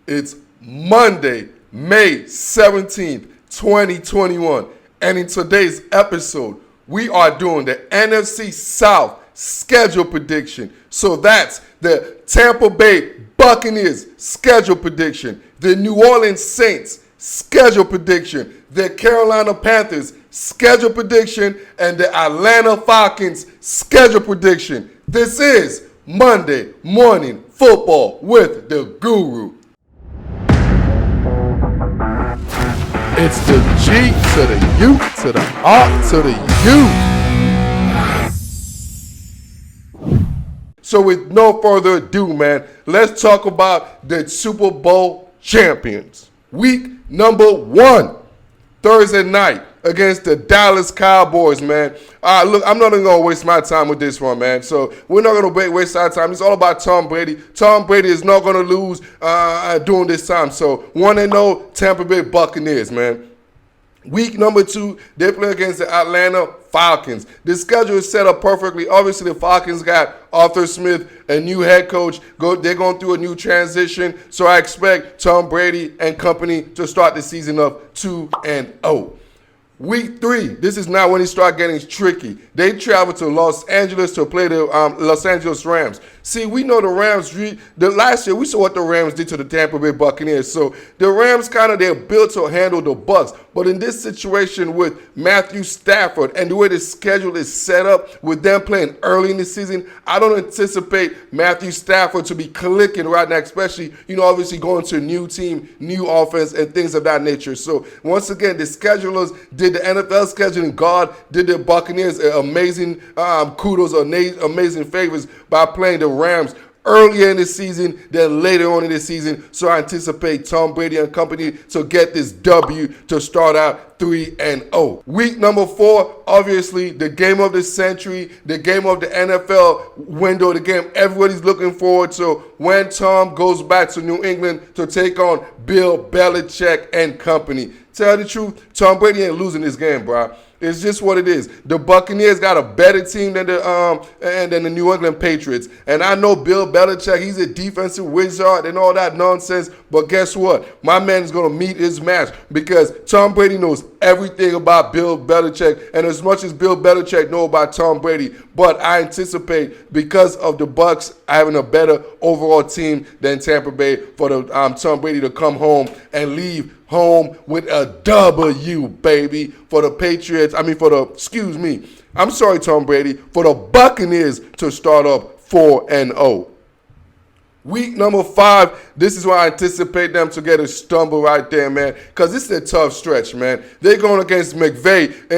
It's Monday, May 17th, 2021. And in today's episode, we are doing the NFC South schedule prediction. So that's the Tampa Bay Buccaneers schedule prediction, the New Orleans Saints schedule prediction, the Carolina Panthers schedule prediction, and the Atlanta Falcons schedule prediction. This is Monday Morning Football with the Guru. It's the G to the U to the R to the U. So with no further ado, man, let's talk about the Super Bowl champions. Week number 1, Thursday night against the Dallas Cowboys, man. Look, I'm not even going to waste my time with this one, man. So we're not going to waste our time. It's all about Tom Brady. Tom Brady is not going to lose during this time. So 1-0 Tampa Bay Buccaneers, man. Week number 2, they play against the Atlanta Falcons. The schedule is set up perfectly. Obviously, the Falcons got Arthur Smith, a new head coach. They're going through a new transition. So I expect Tom Brady and company to start the season up 2-0. Week 3, this is now when it start getting tricky. They travel to Los Angeles to play the Los Angeles Rams. See, we know the Rams, last year we saw what the Rams did to the Tampa Bay Buccaneers. So the Rams they're built to handle the Bucs. But in this situation with Matthew Stafford and the way the schedule is set up with them playing early in the season, I don't anticipate Matthew Stafford to be clicking right now, especially, obviously going to a new team, new offense, and things of that nature. So once again, the schedulers did the NFL scheduling. God did the Buccaneers amazing kudos, amazing favors by playing the Rams earlier in the season than later on in the season. So I anticipate Tom Brady and company to get this W to start out 3-0. Week number 4, obviously the game of the century, the game of the NFL window, the game everybody's looking forward to when Tom goes back to New England to take on Bill Belichick and company. Tell the truth, Tom Brady ain't losing this game, bro. It's just what it is. The Buccaneers got a better team than the New England Patriots. And I know Bill Belichick, he's a defensive wizard and all that nonsense. But guess what? My man is going to meet his match because Tom Brady knows everything about Bill Belichick. And as much as Bill Belichick knows about Tom Brady, but I anticipate because of the Bucs having a better overall team than Tampa Bay for the Tom Brady to come home and leave home with a W, baby, for the Patriots. I'm sorry, Tom Brady, for the Buccaneers to start up 4-0. Week number 5, this is where I anticipate them to get a stumble right there, man, because this is a tough stretch, man. They're going against McVay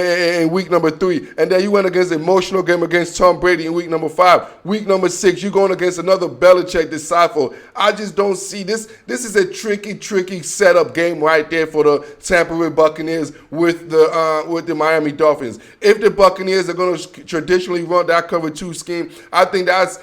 in week number 3, and then you went against an emotional game against Tom Brady in week number 5. Week number 6, you're going against another Belichick disciple. I just don't see this. This is a tricky setup game right there for the Tampa Bay Buccaneers with the Miami Dolphins. If the Buccaneers are going to traditionally run that cover 2 scheme, I think that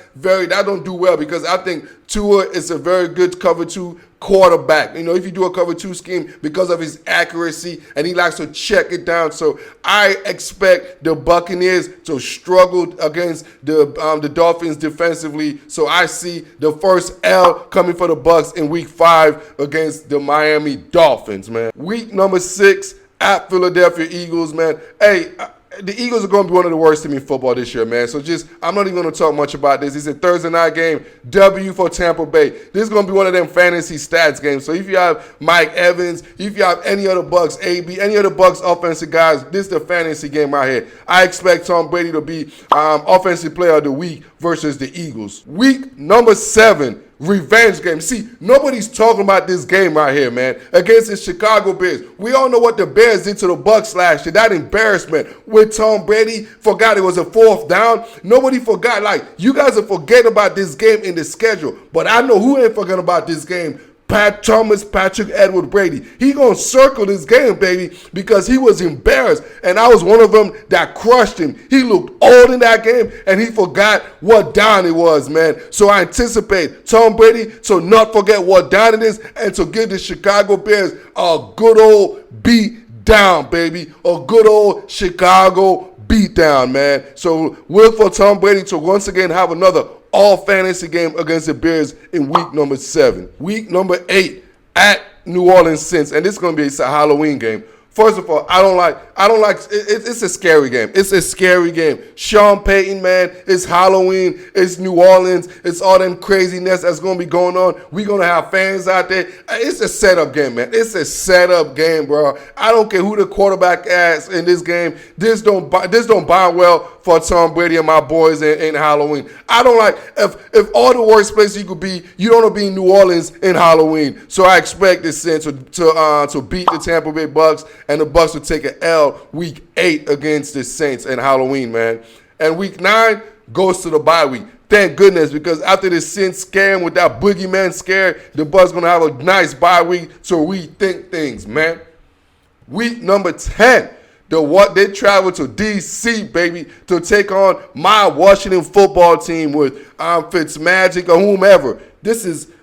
don't do well because I think Tua is a very good cover 2 quarterback. If you do a cover 2 scheme because of his accuracy and he likes to check it down. So I expect the Buccaneers to struggle against the Dolphins defensively. So I see the first L coming for the Bucs in week 5 against the Miami Dolphins, man. Week number 6 at Philadelphia Eagles, man. Hey, the Eagles are going to be one of the worst teams in football this year, man. So I'm not even going to talk much about this. It's a Thursday night game. W for Tampa Bay. This is going to be one of them fantasy stats games. So if you have Mike Evans, if you have any other Bucs, AB, any other Bucs offensive guys, this is the fantasy game right here. I expect Tom Brady to be offensive player of the week versus the Eagles. Week number 7. Revenge game. See, nobody's talking about this game right here, man, against the Chicago Bears. We all know what the Bears did to the Bucs last year. That embarrassment with Tom Brady. Forgot it was a 4th down. Nobody forgot. You guys are forgetting about this game in the schedule. But I know who ain't forgetting about this game. Patrick Edward Brady. He gonna circle this game, baby, because he was embarrassed, and I was one of them that crushed him. He looked old in that game, and he forgot what down it was, man. So I anticipate Tom Brady to not forget what down it is and to give the Chicago Bears a good old beat down, baby. A good old Chicago beat down, man. So look for Tom Brady to once again have another all fantasy game against the Bears in week number 7. Week number 8, at New Orleans Saints, and this is going to be a Halloween game. First of all, I don't like, it's a scary game. It's a scary game. Sean Payton, man, it's Halloween, it's New Orleans, it's all them craziness that's going to be going on. We're going to have fans out there. It's a setup game, man. It's a setup game, bro. I don't care who the quarterback is in this game. This don't buy well for Tom Brady and my boys in Halloween. I don't like, if all the worst places you could be, you don't want to be in New Orleans in Halloween. So I expect this Saints to beat the Tampa Bay Bucs, and the Bucs will take an L week 8 against the Saints in Halloween, man. And week 9 goes to the bye week. Thank goodness, because after the Saints scare with that boogeyman scare, the Bucs going to have a nice bye week to rethink things, man. Week number 10. They travel to D.C., baby, to take on my Washington football team with Fitzmagic or whomever.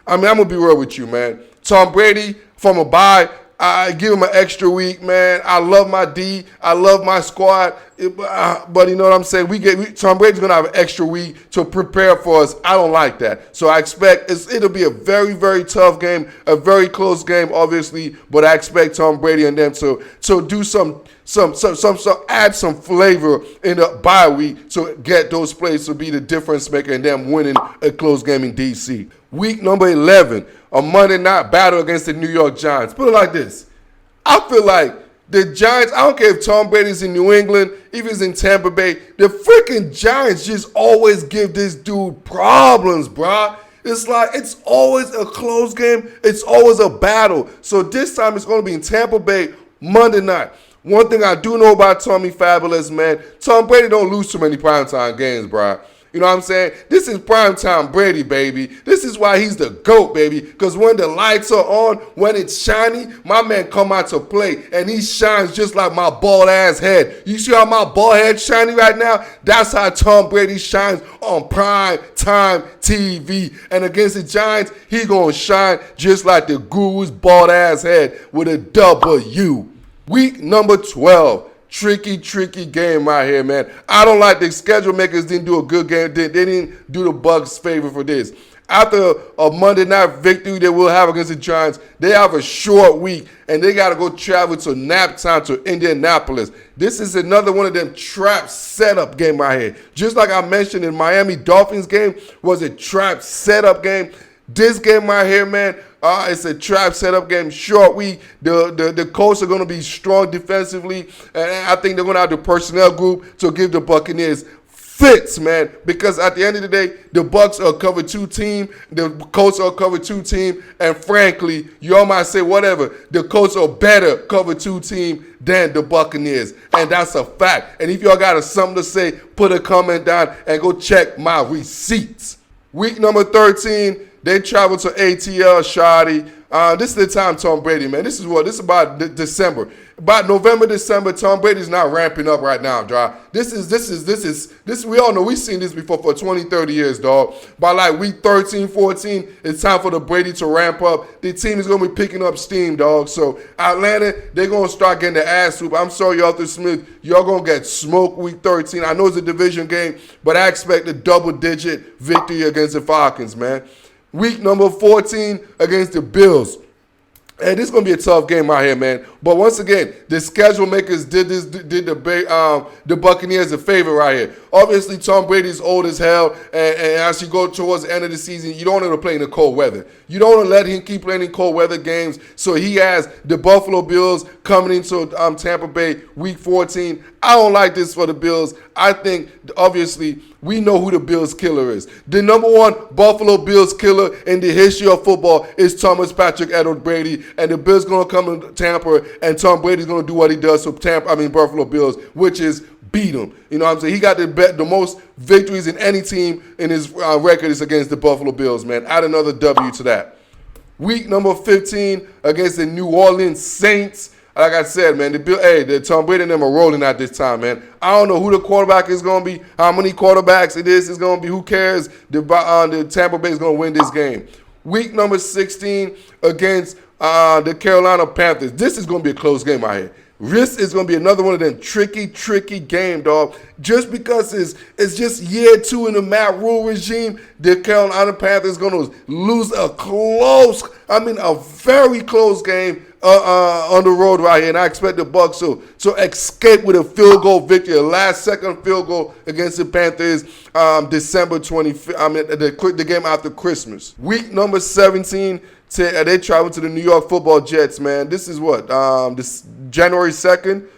I'm going to be real with you, man. Tom Brady from a bye, I give him an extra week, man. I love my D. I love my squad. But you know what I'm saying? Tom Brady's going to have an extra week to prepare for us. I don't like that. So I expect it'll be a very, very tough game, a very close game, obviously. But I expect Tom Brady and them to do add some flavor in the bye week to get those plays to be the difference maker and them winning a close game in D.C. Week number 11, a Monday night battle against the New York Giants. Put it like this. I feel like the Giants, I don't care if Tom Brady's in New England, if he's in Tampa Bay, the freaking Giants just always give this dude problems, bruh. It's like, it's always a close game. It's always a battle. So this time it's going to be in Tampa Bay Monday night. One thing I do know about Tommy Fabulous, man, Tom Brady don't lose too many primetime games, bruh. You know what I'm saying? This is primetime Brady, baby. This is why he's the GOAT, baby. Because when the lights are on, when it's shiny, my man come out to play. And he shines just like my bald-ass head. You see how my bald head shiny right now? That's how Tom Brady shines on primetime TV. And against the Giants, he going to shine just like the Guru's bald-ass head with a W. Week number 12. Tricky game right here, man. I don't like the schedule makers didn't do a good game. They didn't do the Bucs favor for this. After a Monday night victory they will have against the Giants, they have a short week, and they got to go travel to nap time to Indianapolis. This is another one of them trap setup game right here. Just like I mentioned in Miami Dolphins game was a trap setup game. This game right here, man, it's a trap setup game, short week. The Colts are going to be strong defensively, and I think they're going to have the personnel group to give the Buccaneers fits, man, because at the end of the day, the Bucs are a cover 2 team, the Colts are a cover 2 team, and frankly, you all might say whatever, the Colts are better cover 2 team than the Buccaneers, and that's a fact. And if y'all got something to say, put a comment down and go check my receipts. Week number 13, they travel to ATL, Shoddy. This is the time Tom Brady, man. This is about December. About November, December, Tom Brady's not ramping up right now, dog. This is, we all know we've seen this before for 20, 30 years, dog. By like week 13, 14, it's time for the Brady to ramp up. The team is going to be picking up steam, dog. So Atlanta, they're going to start getting the ass whoop. I'm sorry, Arthur Smith, y'all going to get smoked week 13. I know it's a division game, but I expect a double-digit victory against the Falcons, man. Week number 14 against the Bills. Hey, this is going to be a tough game out here, man. But once again, the schedule makers did the Buccaneers a favor right here. Obviously, Tom Brady's old as hell, and as you go towards the end of the season, you don't want him to play in the cold weather. You don't want to let him keep playing in cold weather games. So he has the Buffalo Bills coming into Tampa Bay week 14. I don't like this for the Bills. I think, obviously, we know who the Bills killer is. The number one Buffalo Bills killer in the history of football is Thomas Patrick Edward Brady, and the Bills going to come to Tampa, and Tom Brady's going to do what he does to Buffalo Bills, which is beat him. You know what I'm saying? He got the most victories in any team in his record is against the Buffalo Bills, man. Add another W to that. Week number 15 against the New Orleans Saints. Like I said, man, the Tom Brady and them are rolling at this time, man. I don't know who the quarterback is going to be, how many quarterbacks it is going to be. Who cares? The Tampa Bay is going to win this game. Week number 16 against the Carolina Panthers. This is going to be a close game out here. This is going to be another one of them tricky game, dog. Just because it's just year 2 in the Matt Rhule regime, the Carolina Panthers is going to lose a very close game on the road right here. And I expect the Bucs to escape with a field goal victory, a last-second field goal against the Panthers December 25th, the game after Christmas. Week number 17, they travel to the New York Football Jets, man. This is what? This January 2nd.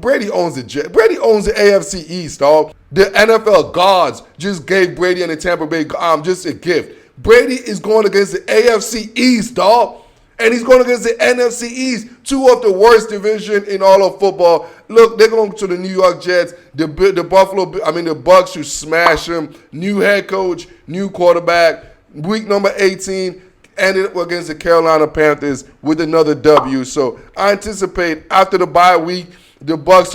Brady owns the Jets. Brady owns the AFC East, dog. The NFL gods just gave Brady and the Tampa Bay just a gift. Brady is going against the AFC East, dog. And he's going against the NFC East, 2 of the worst division in all of football. Look, they're going to the New York Jets. The Bucs should smash them. New head coach, new quarterback. Week number 18. Ended up against the Carolina Panthers with another W. So I anticipate after the bye week, the Bucs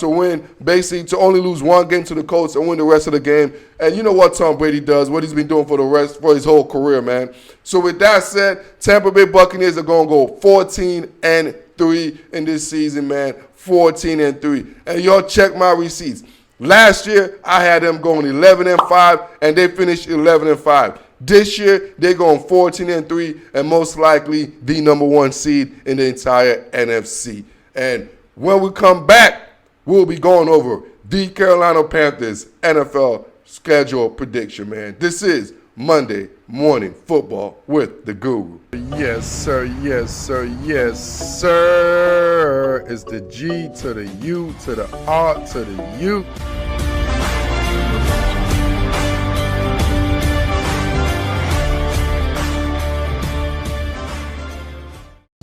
to win, basically to only lose one game to the Colts and win the rest of the game. And you know what Tom Brady does, what he's been doing for his whole career, man. So with that said, Tampa Bay Buccaneers are going to go 14-3 in this season, man. 14-3. And y'all check my receipts. Last year, I had them going 11-5, and they finished 11-5. This year, they're going 14-3 and most likely the number 1 seed in the entire NFC. And when we come back, we'll be going over the Carolina Panthers NFL schedule prediction, man. This is Monday Morning Football with the Guru. Yes, sir. Yes, sir. Yes, sir. It's the G to the U to the R to the U.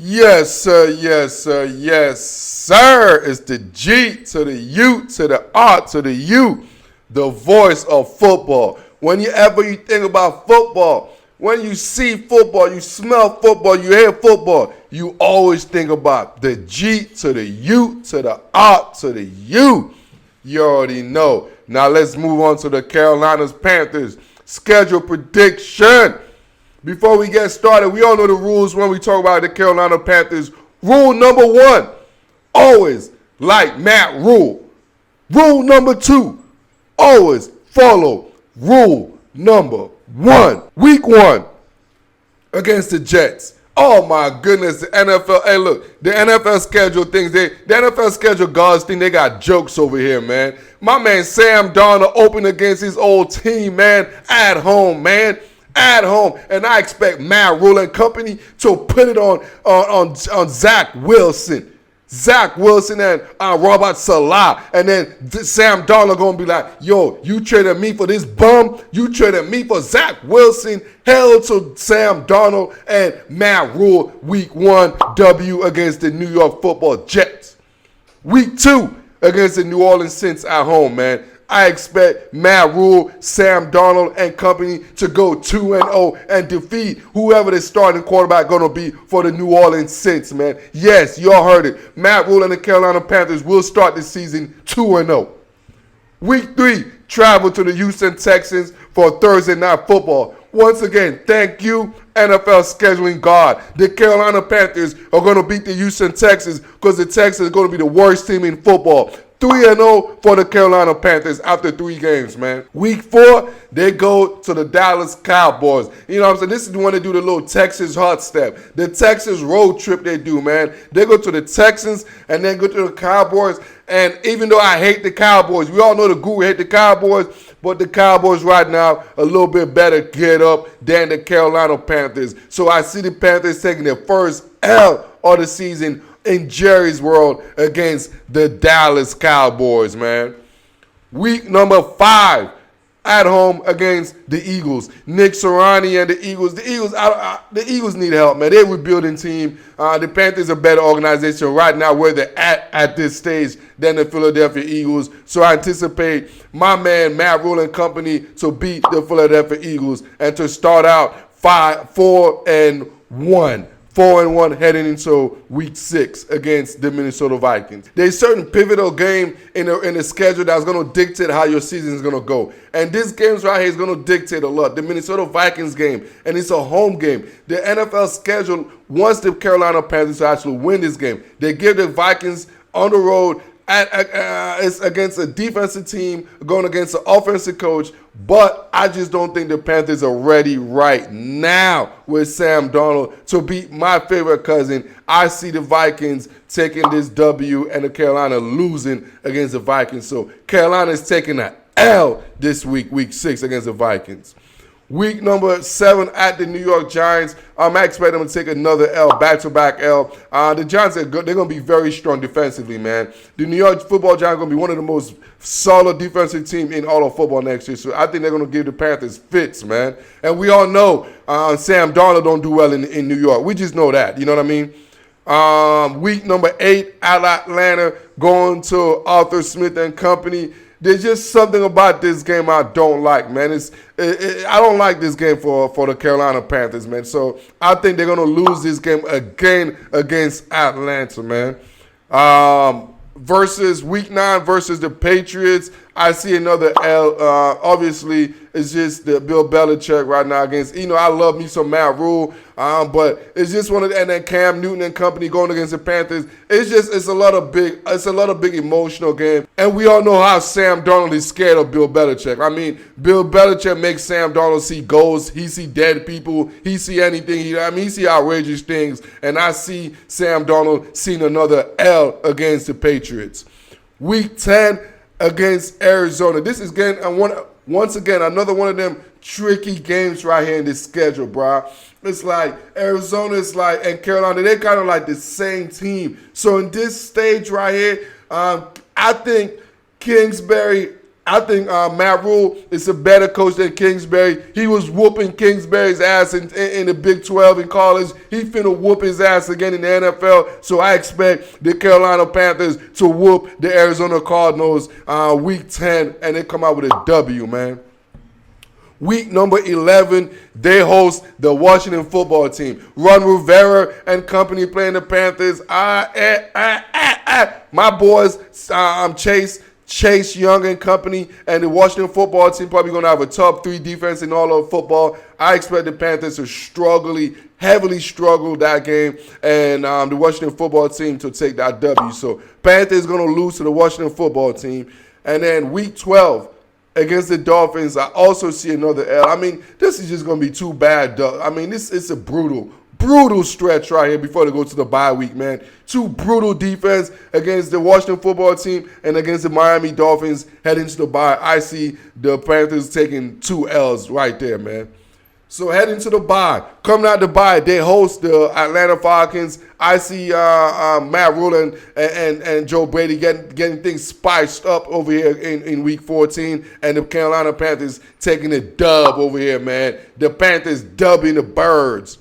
Yes, sir, yes, sir, yes, sir. It's the G to the U to the R to the U, the voice of football. Whenever you think about football, when you see football, you smell football, you hear football, you always think about the G to the U to the R to the U. You already know. Now let's move on to the Carolina Panthers schedule prediction. Before we get started, we all know the rules when we talk about the Carolina Panthers. Rule number 1, always like Matt Rhule. Rule number 2, always follow rule number 1. Week 1 against the Jets. Oh my goodness, the NFL. Hey, look, the NFL schedule things. The NFL schedule gods think they got jokes over here, man. My man Sam Darnold opened against his old team, man, at home, man. At home, and I expect Matt Rhule and company to put it on Zach Wilson. Zach Wilson and Robert Salah. And then Sam Darnold going to be like, yo, you traded me for this bum? You traded me for Zach Wilson? Hell to Sam Darnold and Matt Rhule. Week 1 W against the New York Football Jets. Week 2 against the New Orleans Saints at home, man. I expect Matt Rhule, Sam Darnold, and company to go 2-0 and defeat whoever the starting quarterback going to be for the New Orleans Saints, man. Yes, y'all heard it. Matt Rhule and the Carolina Panthers will start the season 2-0. Week 3, travel to the Houston Texans for Thursday Night Football. Once again, thank you, NFL scheduling god. The Carolina Panthers are going to beat the Houston Texans because the Texans are going to be the worst team in football. 3-0 for the Carolina Panthers after 3 games, man. Week 4, they go to the Dallas Cowboys. You know what I'm saying? This is when they do the little Texas hot step. The Texas road trip they do, man. They go to the Texans and then go to the Cowboys. And even though I hate the Cowboys, we all know the Guru hate the Cowboys, but the Cowboys right now a little bit better get up than the Carolina Panthers. So I see the Panthers taking their first L of the season in Jerry's world against the Dallas Cowboys, man. Week number 5 at home against the Eagles. Nick Sirianni and the Eagles. The Eagles need help, man. They're a rebuilding team. The Panthers are a better organization right now where they're at this stage than the Philadelphia Eagles. So I anticipate my man Matt Rhule and company to beat the Philadelphia Eagles and to start out 4-1. 4-1 heading into week 6 against the Minnesota Vikings. There's a certain pivotal game in the schedule that's going to dictate how your season is going to go. And this game right here is going to dictate a lot. The Minnesota Vikings game, and it's a home game. The NFL schedule wants the Carolina Panthers to actually win this game. They give the Vikings on the road it's against a defensive team going against an offensive coach, but I just don't think the Panthers are ready right now with Sam Darnold to beat my favorite cousin. I see the Vikings taking this W and the Carolina losing against the Vikings. So Carolina is taking an L this week, week 6 against the Vikings. Week number 7 at the New York Giants. I expect them to take another L, back-to-back L. The Giants, they're going to be very strong defensively, man. The New York football Giants are going to be one of the most solid defensive teams in all of football next year. So I think they're going to give the Panthers fits, man. And we all know Sam Darnold don't do well in New York. We just know that. You know what I mean? Week number 8 at Atlanta, going to Arthur Smith and Company. There's just something about this game I don't like, man. I don't like this game for the Carolina Panthers, man. So I think they're going to lose this game again against Atlanta, man. Versus week 9 versus the Patriots, I see another L. Obviously, it's just the Bill Belichick right now against, I love me some Matt Rhule, but it's just one of the, and then Cam Newton and company going against the Panthers. It's a lot of big emotional game, and we all know how Sam Darnold is scared of Bill Belichick. I mean, Bill Belichick makes Sam Darnold see ghosts, he see dead people, he see anything. He see outrageous things, and I see Sam Darnold seeing another L against the Patriots. Week 10 against Arizona. This is once again another one of them tricky games right here in this schedule, bro. It's like Arizona and Carolina, they're kind of like the same team. So in this stage right here, I think Matt Rhule is a better coach than Kingsbury. He was whooping Kingsbury's ass in the Big 12 in college. He finna whoop his ass again in the NFL. So I expect the Carolina Panthers to whoop the Arizona Cardinals week 10, and they come out with a W, man. Week number 11, they host the Washington football team. Ron Rivera and company playing the Panthers. My boys, Chase Young and company, and the Washington football team probably going to have a top 3 defense in all of football. I expect the Panthers to heavily struggle that game, and the Washington football team to take that W. So Panthers going to lose to the Washington football team. And then week 12 against the Dolphins, I also see another L. I mean, this is just going to be too bad. I mean, it's a brutal stretch right here before they go to the bye week, man. 2 brutal defense against the Washington football team and against the Miami Dolphins heading to the bye. I see the Panthers taking 2 L's right there, man. So heading to the bye. Coming out the bye, they host the Atlanta Falcons. I see Matt Rhule and Joe Brady getting things spiced up over here in week 14. And the Carolina Panthers taking a dub over here, man. The Panthers dubbing the Birds.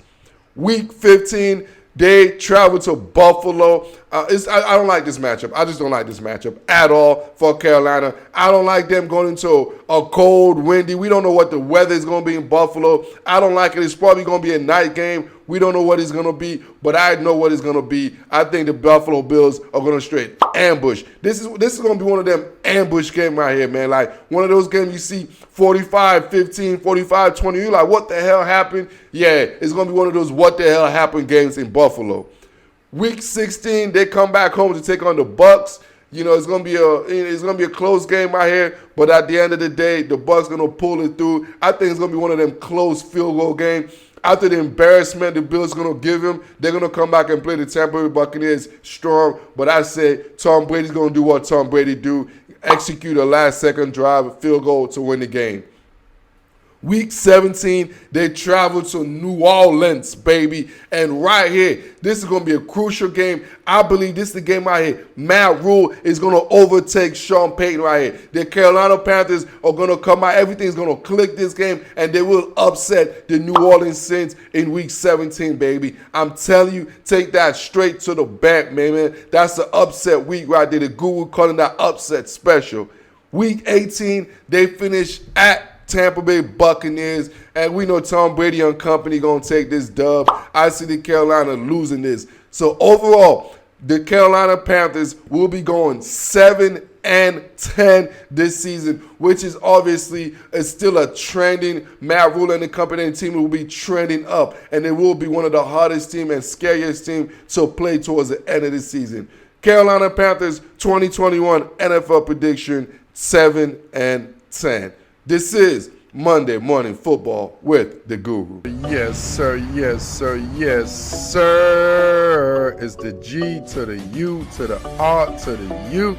Week 15, they travel to Buffalo. I don't like this matchup. I just don't like this matchup at all for Carolina. I don't like them going into a cold, windy. We don't know what the weather is going to be in Buffalo. I don't like it. It's probably going to be a night game. We don't know what it's going to be, but I know what it's going to be. I think the Buffalo Bills are going to straight ambush. This is going to be one of them ambush games right here, man. Like one of those games you see 45-15, 45-20. You're like, what the hell happened? Yeah, it's going to be one of those what the hell happened games in Buffalo. Week 16, they come back home to take on the Bucs. It's gonna be a close game right here, but at the end of the day, the Bucs gonna pull it through. I think it's gonna be one of them close field goal games. After the embarrassment the Bills gonna give him, they're gonna come back and play the Tampa Bay Buccaneers strong. But I say Tom Brady's gonna do what Tom Brady do, execute a last-second drive, field goal to win the game. Week 17, they travel to New Orleans, baby. And right here, this is going to be a crucial game. I believe this is the game right here. Matt Rhule is going to overtake Sean Payton right here. The Carolina Panthers are going to come out. Everything's going to click this game, and they will upset the New Orleans Saints in Week 17, baby. I'm telling you, take that straight to the bank, man. That's the upset week right there. The Google calling that upset special. Week 18, they finish at Tampa Bay Buccaneers, and we know Tom Brady and company going to take this dub. I see the Carolina losing this. So overall, the Carolina Panthers will be going 7-10 this season, which is obviously still a trending. Matt Rhule and the company and team will be trending up, and they will be one of the hardest team and scariest team to play towards the end of the season. Carolina Panthers 2021 NFL prediction 7-10. This is Monday Morning Football with the Guru. Yes, sir. Yes, sir. Yes, sir. It's the G to the U to the R to the U.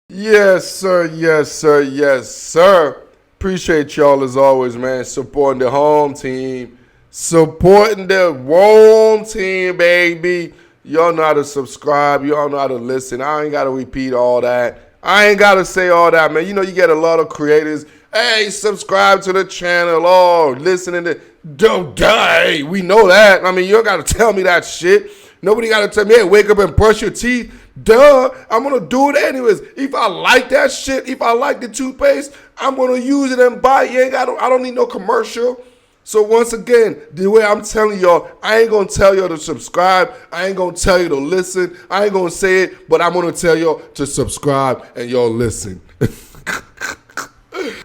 Yes, sir. Yes, sir. Yes, sir. Appreciate y'all as always, man. Supporting the home team. Supporting the home team, baby. Y'all know how to subscribe. Y'all know how to listen. I ain't got to repeat all that. I ain't got to say all that, man. You know, you get a lot of creators. Hey, subscribe to the channel. Oh, listening to... Don't die. We know that. I mean, you don't got to tell me that shit. Nobody got to tell me, hey, wake up and brush your teeth. Duh. I'm going to do it anyways. If I like that shit, if I like the toothpaste, I'm going to use it and buy it. I don't need no commercial. So once again, the way I'm telling y'all, I ain't going to tell y'all to subscribe. I ain't going to tell you to listen. I ain't going to say it, but I'm going to tell y'all to subscribe and y'all listen.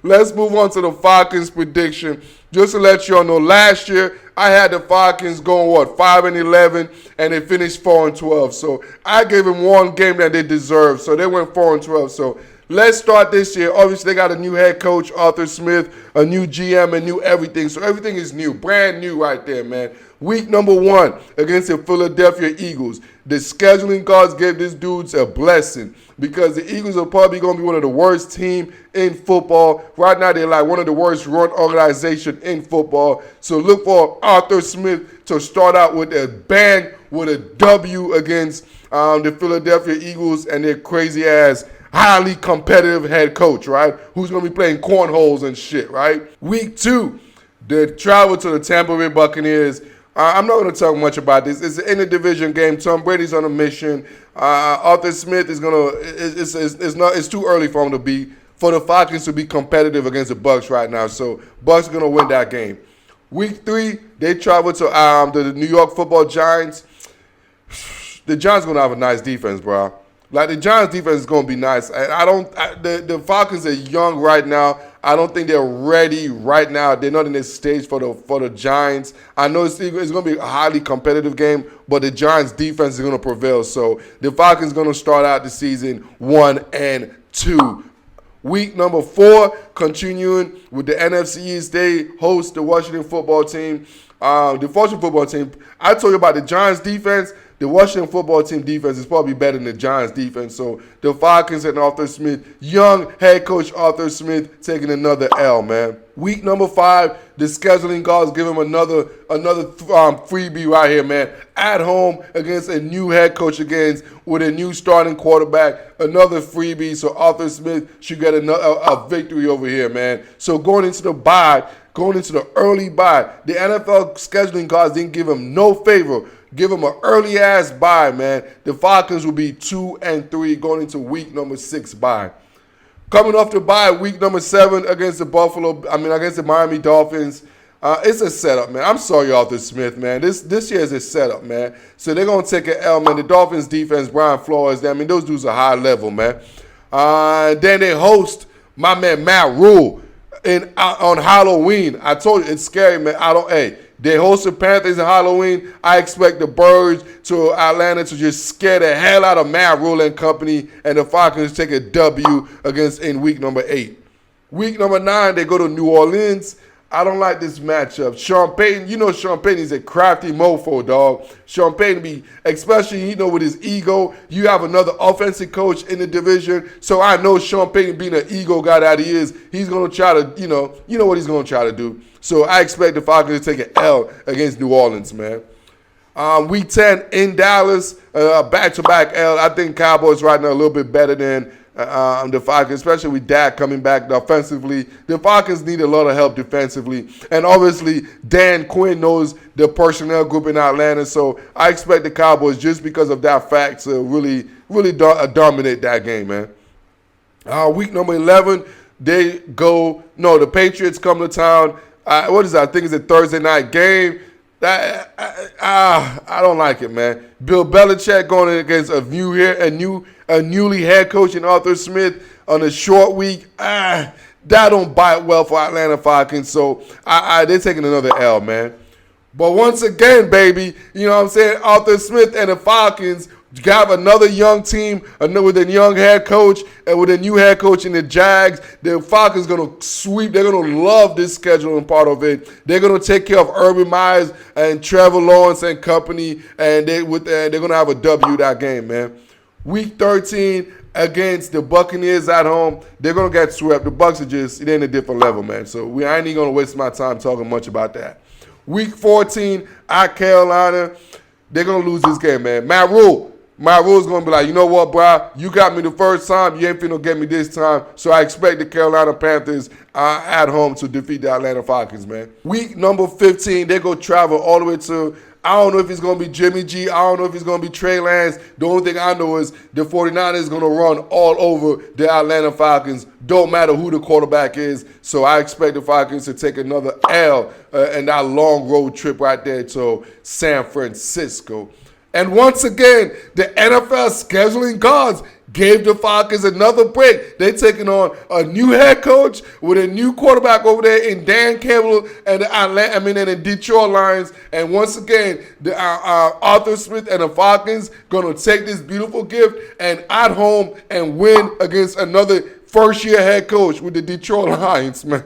Let's move on to the Falcons prediction. Just to let y'all know, last year I had the Falcons going, 5-11, and they finished 4-12. So I gave them one game that they deserved. So they went 4-12. So let's start this year. Obviously, they got a new head coach, Arthur Smith, a new GM, and new everything. So everything is new, brand new right there, man. Week number 1 against the Philadelphia Eagles. The scheduling gods gave these dudes a blessing because the Eagles are probably going to be one of the worst teams in football. Right now, they're like one of the worst run organization in football. So look for Arthur Smith to start out with a bang, with a W against the Philadelphia Eagles and their crazy-ass, highly competitive head coach, right? Who's going to be playing cornholes and shit, right? Week 2, they travel to the Tampa Bay Buccaneers. I'm not going to talk much about this. It's an interdivision game. Tom Brady's on a mission. Arthur Smith is going to. It's too early for him to be, for the Falcons to be competitive against the Bucs right now. So Bucs are going to win that game. Week 3, they travel to the New York Football Giants. The Giants are going to have a nice defense, bro. Like, the Giants' defense is going to be nice. And the Falcons are young right now. I don't think they're ready right now. They're not in this stage for the Giants. I know it's going to be a highly competitive game, but the Giants' defense is going to prevail. So the Falcons are going to start out the season 1-2. Week number 4, continuing with the NFC East, they host the Washington football team. The Washington football team, I told you about the Giants' defense. The Washington football team defense is probably better than the Giants' defense. So the Falcons and Arthur Smith, young head coach Arthur Smith, taking another L, man. Week number 5, the scheduling gods give him another freebie right here, man. At home against a new head coach again with a new starting quarterback, another freebie. So Arthur Smith should get a victory over here, man. So going into the early bye, the NFL scheduling gods didn't give him no favor. Give them an early-ass bye, man. The Falcons will be 2-3 going into week number 6 bye. Coming off the bye, week number 7 against the Miami Dolphins. It's a setup, man. I'm sorry, Arthur Smith, man. This year is a setup, man. So they're going to take an L, man. The Dolphins defense, Brian Flores, those dudes are high level, man. Then they host my man Matt Rhule on Halloween. I told you, it's scary, man. They host the Panthers on Halloween. I expect the Birds to Atlanta to just scare the hell out of Matt Rhule and company, and the Falcons take a W in week number 8. Week number 9, they go to New Orleans. I don't like this matchup. Sean Payton, Sean Payton is a crafty mofo, dog. Sean Payton especially, with his ego. You have another offensive coach in the division. So I know Sean Payton being an ego guy that he is, he's going to try to, you know what he's going to try to do. So I expect the Falcons to take an L against New Orleans, man. Week 10 in Dallas, back-to-back L. I think Cowboys right now a little bit better than The Falcons, especially with Dak coming back offensively. The Falcons need a lot of help defensively. And obviously, Dan Quinn knows the personnel group in Atlanta. So I expect the Cowboys, just because of that fact, to really dominate that game, man. Week number 11, the Patriots come to town. What is that? I think it's a Thursday night game. I don't like it, man. Bill Belichick going against a newly head coach in Arthur Smith on a short week. That don't bite well for Atlanta Falcons. So they're taking another L, man. But once again, baby, you know what I'm saying? Arthur Smith and the Falcons got another young team, with a young head coach, and with a new head coach in the Jags. The Falcons going to sweep. They're going to love this scheduling part of it. They're going to take care of Urban Myers and Trevor Lawrence and company, and they're going to have a W that game, man. Week 13 against the Buccaneers at home, they're going to get swept. The Bucs are they're in a different level, man. So I ain't even going to waste my time talking much about that. Week 14 at Carolina, they're going to lose this game, man. Matt Rhule is going to be like, you know what, bro? You got me the first time. You ain't finna get me this time. So I expect the Carolina Panthers at home to defeat the Atlanta Falcons, man. Week number 15, they go travel all the way to, I don't know if it's going to be Jimmy G. I don't know if it's going to be Trey Lance. The only thing I know is the 49ers is going to run all over the Atlanta Falcons. Don't matter who the quarterback is. So I expect the Falcons to take another L in that long road trip right there to San Francisco. And once again, the NFL scheduling gods gave the Falcons another break. They're taking on a new head coach with a new quarterback over there in Dan Campbell and the Detroit Lions. And once again, the Arthur Smith and the Falcons going to take this beautiful gift and at home and win against another first-year head coach with the Detroit Lions, man.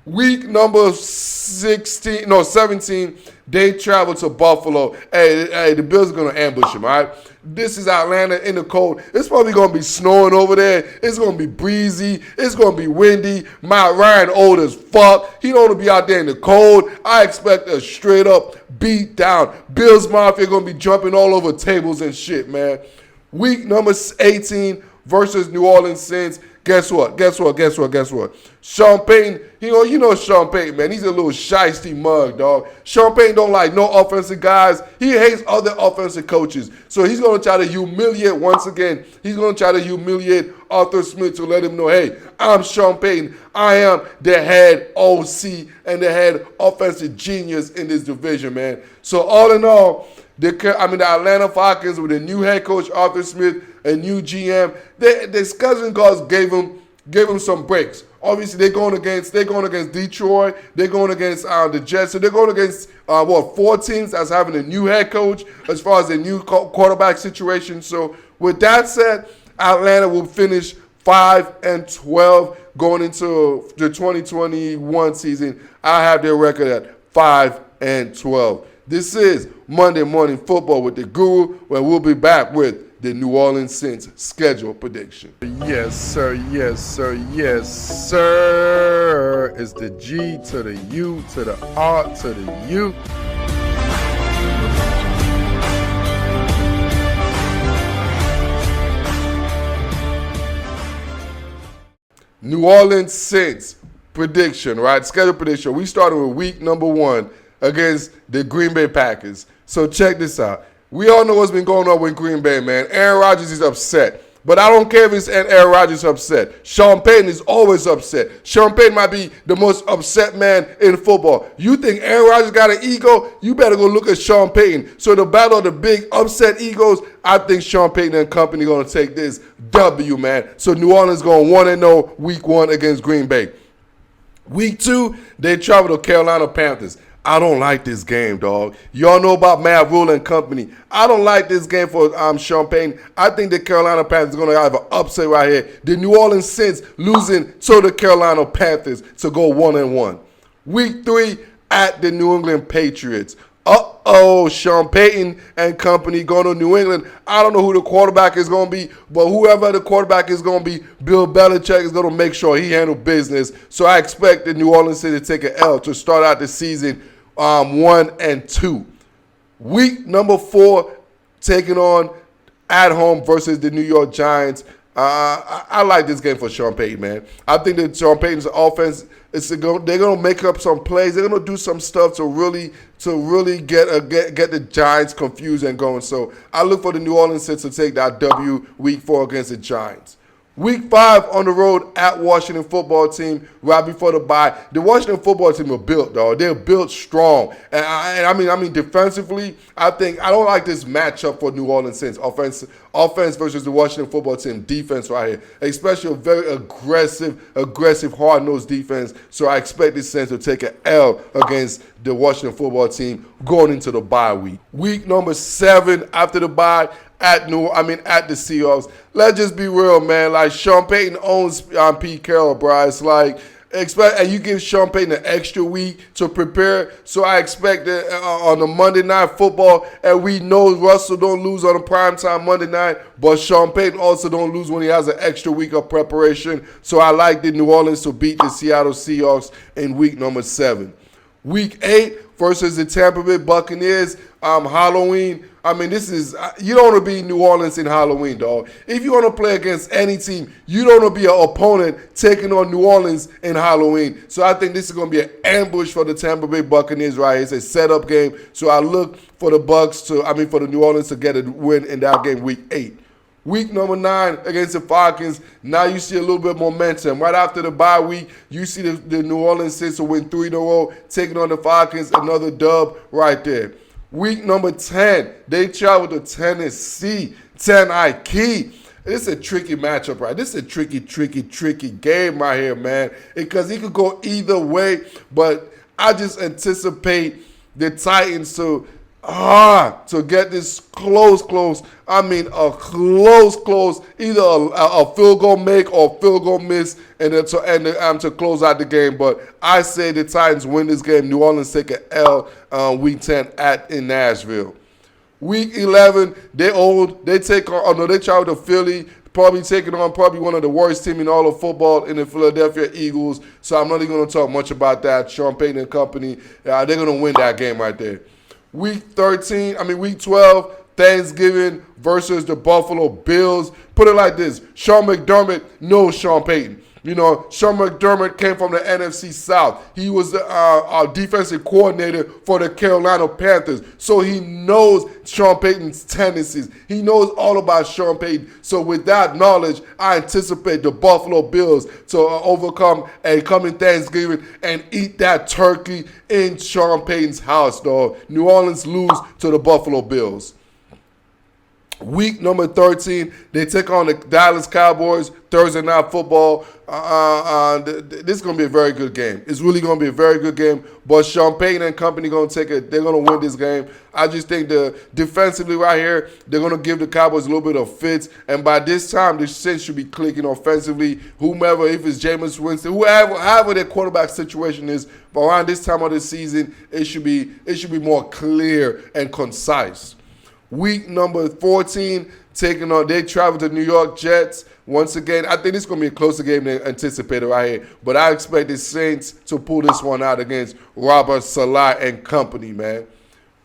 Week number 17, they travel to Buffalo. Hey, the Bills are going to ambush them, all right? This is Atlanta in the cold. It's probably going to be snowing over there. It's going to be breezy. It's going to be windy. Matt Ryan old as fuck. He don't want to be out there in the cold. I expect a straight-up beat down. Bills Mafia going to be jumping all over tables and shit, man. Week number 18 versus New Orleans Saints. Guess what? Sean Payton, you know Sean Payton, man. He's a little shiesty mug, dog. Sean Payton don't like no offensive guys. He hates other offensive coaches. So he's going to try to humiliate, once again, he's going to try to humiliate Arthur Smith to let him know, hey, I'm Sean Payton. I am the head OC and the head offensive genius in this division, man. So all in all, the Atlanta Falcons with a new head coach, Arthur Smith, a new GM, the scheduling gods gave him some breaks. Obviously, they're going against Detroit. They're going against the Jets. So they're going against, 4 teams that's having a new head coach as far as a new quarterback situation. So with that said, Atlanta will finish 5-12 going into the 2021 season. I have their record at 5-12. This is Monday Morning Football with the Guru, where we'll be back with the New Orleans Saints schedule prediction. Yes, sir. It's the G to the U to the R to the U. New Orleans Saints prediction, right? Schedule prediction. We started with week number 1 against the Green Bay Packers. So check this out. We all know what's been going on with Green Bay, man. Aaron Rodgers is upset. But I don't care if it's Aaron Rodgers upset. Sean Payton is always upset. Sean Payton might be the most upset man in football. You think Aaron Rodgers got an ego? You better go look at Sean Payton. So the battle of the big upset egos, I think Sean Payton and company going to take this W, man. So New Orleans going 1-0 week 1 against Green Bay. Week 2, they travel to Carolina Panthers. I don't like this game, dog. Y'all know about Matt Rhule and company. I don't like this game for Sean Payton. I think the Carolina Panthers are going to have an upset right here. The New Orleans Saints losing to the Carolina Panthers to go 1-1. Week 3 at the New England Patriots. Sean Payton and company going to New England. I don't know who the quarterback is going to be, but whoever the quarterback is going to be, Bill Belichick is going to make sure he handles business. So I expect the New Orleans City to take an L to start out the season 1-2. Week number 4, taking on at home versus the New York Giants. I like this game for Sean Payton, man. I think that Sean Payton's offense they're gonna make up some plays. They're gonna do some stuff to really get the Giants confused and going. So I look for the New Orleans Saints to take that W Week 4 against the Giants. Week 5 on the road at Washington football team right before the bye. The Washington football team are built, dog. They're built strong. And I mean, defensively, I don't like this matchup for New Orleans Saints. Offense versus the Washington football team defense right here. Especially a very aggressive, hard-nosed defense. So I expect the Saints to take an L against the Washington football team going into the bye week. Week number 7 after the bye. At the Seahawks. Let's just be real, man. Like, Sean Payton owns Pete Carroll, bro. It's like, and you give Sean Payton an extra week to prepare. So I expect that on the Monday Night Football, and we know Russell don't lose on a primetime Monday night, but Sean Payton also don't lose when he has an extra week of preparation. So I like the New Orleans to beat the Seattle Seahawks in week number 7. Week 8 versus the Tampa Bay Buccaneers. Halloween. I mean, you don't want to be New Orleans in Halloween, dog. If you want to play against any team, you don't want to be an opponent taking on New Orleans in Halloween. So I think this is going to be an ambush for the Tampa Bay Buccaneers right here. It's a setup game. So I look for the for the New Orleans to get a win in that game, week 8. Week number 9 against the Falcons. Now you see a little bit of momentum. Right after the bye week, you see the New Orleans Saints will win 3 in a row, taking on the Falcons, another dub right there. Week number 10, they travel to Tennessee, 10 Ike. This is a tricky matchup, right? This is a tricky game right here, man. Because it could go either way, but I just anticipate the Titans to get this close. I mean, a close, either a field goal make or field goal miss, and to close out the game. But I say the Titans win this game. New Orleans take an L week 10 in Nashville. Week 11, they travel to Philly, probably taking on one of the worst teams in all of football in the Philadelphia Eagles. So I'm not even going to talk much about that. Sean Payton and company, they're going to win that game right there. Week 12, Thanksgiving versus the Buffalo Bills. Put it like this. Sean McDermott knows Sean Payton. You know, Sean McDermott came from the NFC South. He was our defensive coordinator for the Carolina Panthers. So he knows Sean Payton's tendencies. He knows all about Sean Payton. So with that knowledge, I anticipate the Buffalo Bills to overcome and come in Thanksgiving and eat that turkey in Sean Payton's house, dog. New Orleans lose to the Buffalo Bills. Week number 13, they take on the Dallas Cowboys, Thursday Night Football. This is going to be a very good game. It's really going to be a very good game. But Sean Payton and company they're going to win this game. I just think defensively right here, they're going to give the Cowboys a little bit of fits. And by this time, the Saints should be clicking offensively. Whomever, if it's Jameis Winston, however their quarterback situation is, but around this time of the season, it should be more clear and concise. Week number 14, they travel to New York Jets. Once again, I think this is going to be a closer game than anticipated right here. But I expect the Saints to pull this one out against Robert Saleh and company, man.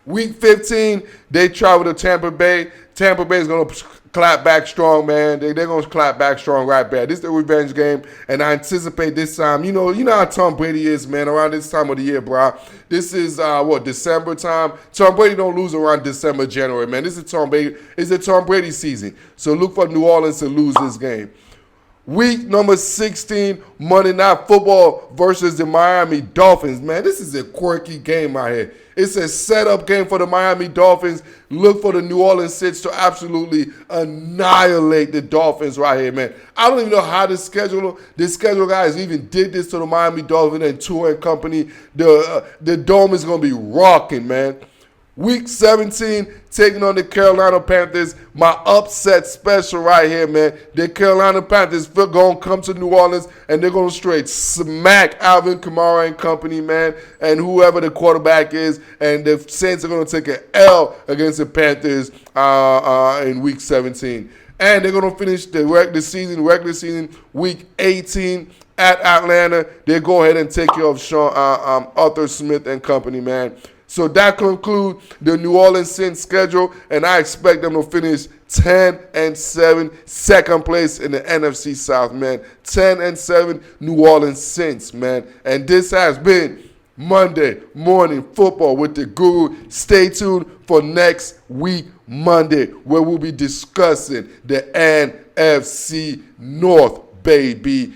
Week 15, they travel to Tampa Bay. Tampa Bay is going to clap back strong, man. They're going to clap back strong right back. This is the revenge game, and I anticipate this time. You know how Tom Brady is, man, around this time of the year, bro. This is, December time. Tom Brady don't lose around December, January, man. This is Tom Brady. It's a Tom Brady season. So look for New Orleans to lose this game. Week number 16, Monday Night Football versus the Miami Dolphins. Man, this is a quirky game right here. It's a setup game for the Miami Dolphins. Look for the New Orleans Saints to absolutely annihilate the Dolphins right here, man. I don't even know how the schedule guys even did this to the Miami Dolphins and Tua and company. The Dome is going to be rocking, man. Week 17, taking on the Carolina Panthers. My upset special right here, man. The Carolina Panthers going to come to New Orleans, and they're going to straight smack Alvin Kamara and company, man, and whoever the quarterback is. And the Saints are going to take an L against the Panthers in Week 17. And they're going to finish the regular season, Week 18 at Atlanta. They go ahead and take care of Arthur Smith and company, man. So that concludes the New Orleans Saints schedule, and I expect them to finish 10-7, second place in the NFC South, man. 10-7, New Orleans Saints, man. And this has been Monday Morning Football with the Guru. Stay tuned for next week, Monday, where we'll be discussing the NFC North, baby.